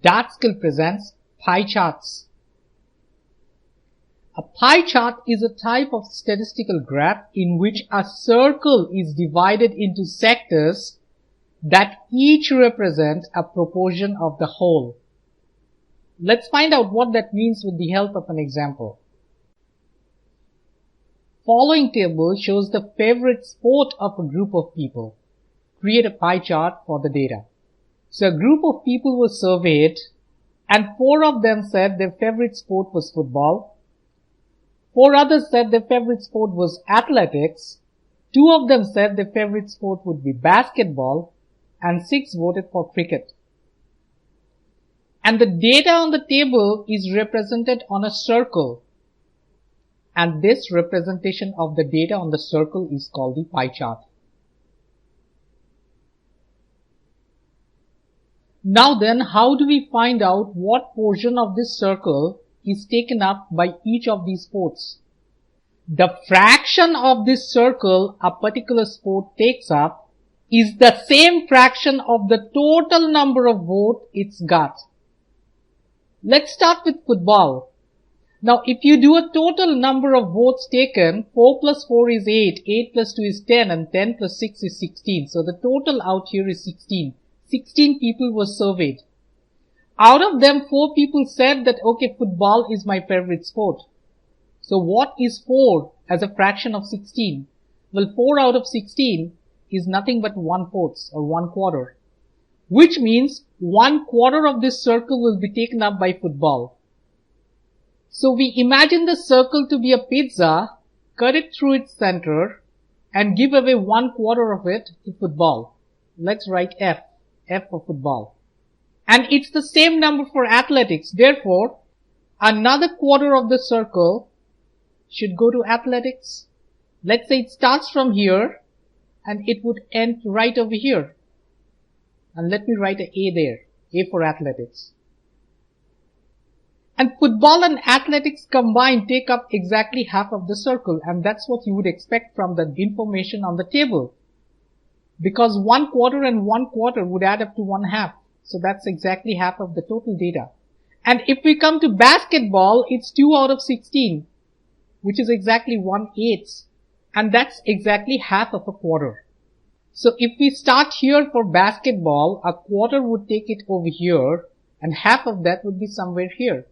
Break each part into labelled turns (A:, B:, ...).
A: That skill presents pie charts. A pie chart is a type of statistical graph in which a circle is divided into sectors that each represent a proportion of the whole. Let's find out what that means with the help of an example. Following table shows the favorite sport of a group of people. Create a pie chart for the data. So a group of people was surveyed and 4 of them said their favorite sport was football. 4 others said their favorite sport was athletics. 2 of them said their favorite sport would be basketball and 6 voted for cricket. And the data on the table is represented on a circle. And this representation of the data on the circle is called the pie chart. Now then, how do we find out what portion of this circle is taken up by each of these sports? The fraction of this circle a particular sport takes up is the same fraction of the total number of votes it's got. Let's start with football. Now, if you do a total number of votes taken, 4 plus 4 is 8, 8 plus 2 is 10, and 10 plus 6 is 16. So the total out here is 16. 16 people were surveyed. Out of them, 4 people said that, okay, football is my favorite sport. So what is 4 as a fraction of 16? Well, 4 out of 16 is nothing but 1/4 or 1/4. Which means 1/4 of this circle will be taken up by football. So we imagine the circle to be a pizza, cut it through its center, and give away 1/4 of it to football. Let's write F for football. And it's the same number for athletics. Therefore, another quarter of the circle should go to athletics. Let's say it starts from here and it would end right over here. And let me write an A there. A for athletics. And football and athletics combined take up exactly half of the circle, and that's what you would expect from the information on the table. Because 1/4 and 1/4 would add up to 1/2. So that's exactly half of the total data. And if we come to basketball, it's 2 out of 16, which is exactly 1/8. And that's exactly half of a quarter. So if we start here for basketball, a quarter would take it over here, and half of that would be somewhere here.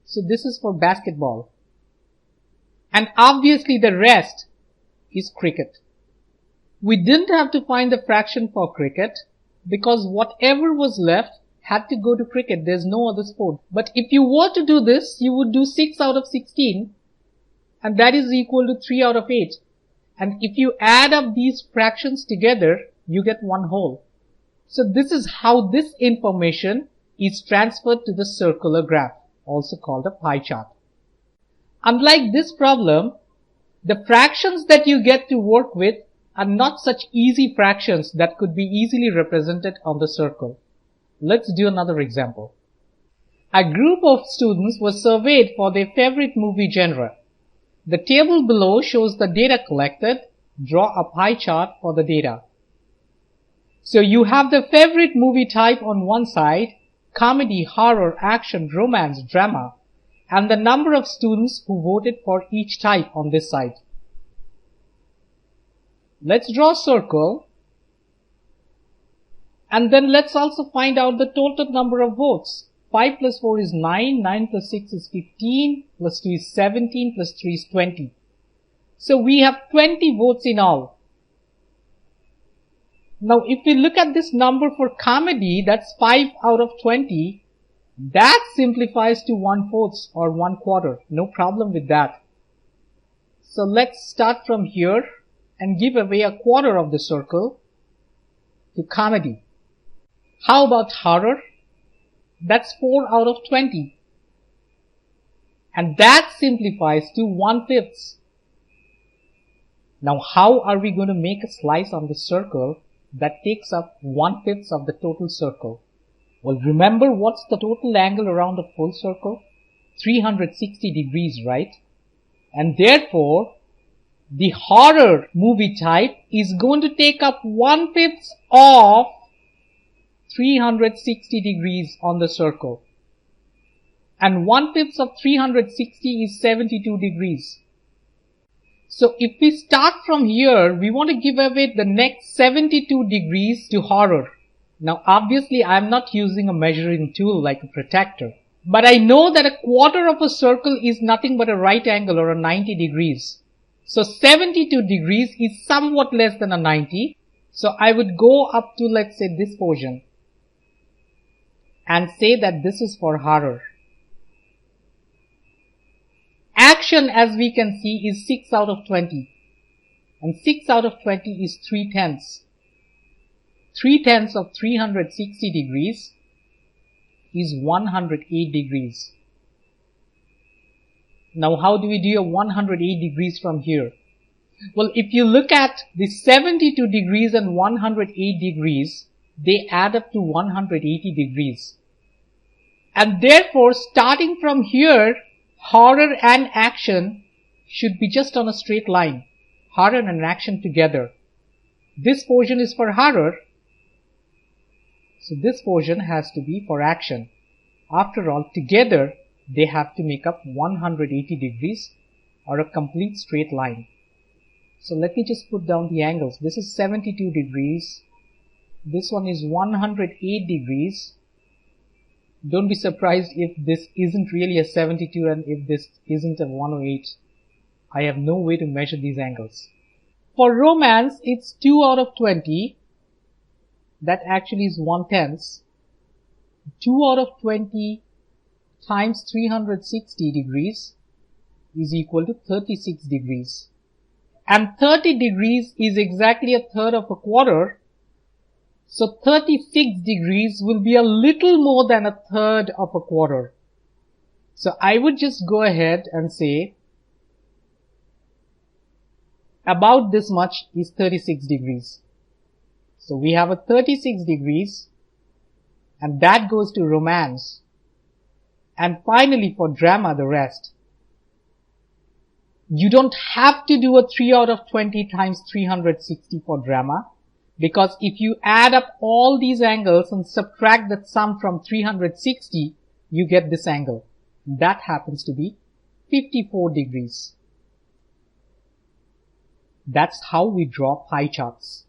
A: So this is for basketball. And obviously the rest is cricket. We didn't have to find the fraction for cricket because whatever was left had to go to cricket. There's no other sport. But if you were to do this, you would do 6 out of 16, and that is equal to 3 out of 8. And if you add up these fractions together, you get one whole. So this is how this information is transferred to the circular graph, also called a pie chart. Unlike this problem, the fractions that you get to work with are not such easy fractions that could be easily represented on the circle. Let's do another example. A group of students was surveyed for their favorite movie genre. The table below shows the data collected. Draw a pie chart for the data. So you have the favorite movie type on one side, comedy, horror, action, romance, drama, and the number of students who voted for each type on this side. Let's draw a circle, and then let's also find out the total number of votes. 5 plus 4 is 9, 9 plus 6 is 15, plus 2 is 17, plus 3 is 20. So we have 20 votes in all. Now if we look at this number for comedy, that's 5 out of 20. That simplifies to 1/4 or 1/4. No problem with that. So let's start from here and give away a quarter of the circle to comedy. How about horror? That's 4 out of 20. And that simplifies to 1/5. Now how are we going to make a slice on the circle that takes up 1/5 of the total circle? Well, remember what's the total angle around a full circle? 360 degrees, right? And therefore, the horror movie type is going to take up 1/5 of 360 degrees on the circle. And 1/5 of 360 is 72 degrees. So if we start from here, we want to give away the next 72 degrees to horror. Now obviously I am not using a measuring tool like a protractor, but I know that a quarter of a circle is nothing but a right angle or a 90 degrees. So 72 degrees is somewhat less than a 90. So I would go up to, let's say, this portion and say that this is for horror. Action, as we can see, is 6 out of 20. And 6 out of 20 is 3/10. 3/10 of 360 degrees is 108 degrees. Now how do we do a 108 degrees from here? Well, if you look at the 72 degrees and 108 degrees, they add up to 180 degrees. And therefore, starting from here, horror and action should be just on a straight line. Horror and action together. This portion is for horror, so this portion has to be for action. After all, together they have to make up 180 degrees or a complete straight line. So let me just put down the angles. This is 72 degrees. This one is 108 degrees. Don't be surprised if this isn't really a 72 and if this isn't a 108. I have no way to measure these angles. For romance, it's 2 out of 20. That actually is 1/10. 2 out of 20 times 360 degrees is equal to 36 degrees. And 30 degrees is exactly a third of a quarter. So 36 degrees will be a little more than a third of a quarter. So I would just go ahead and say about this much is 36 degrees. So we have a 36 degrees and that goes to romance. And finally for drama, the rest. You don't have to do a 3 out of 20 times 360 for drama, because if you add up all these angles and subtract that sum from 360, you get this angle. That happens to be 54 degrees. That's how we draw pie charts.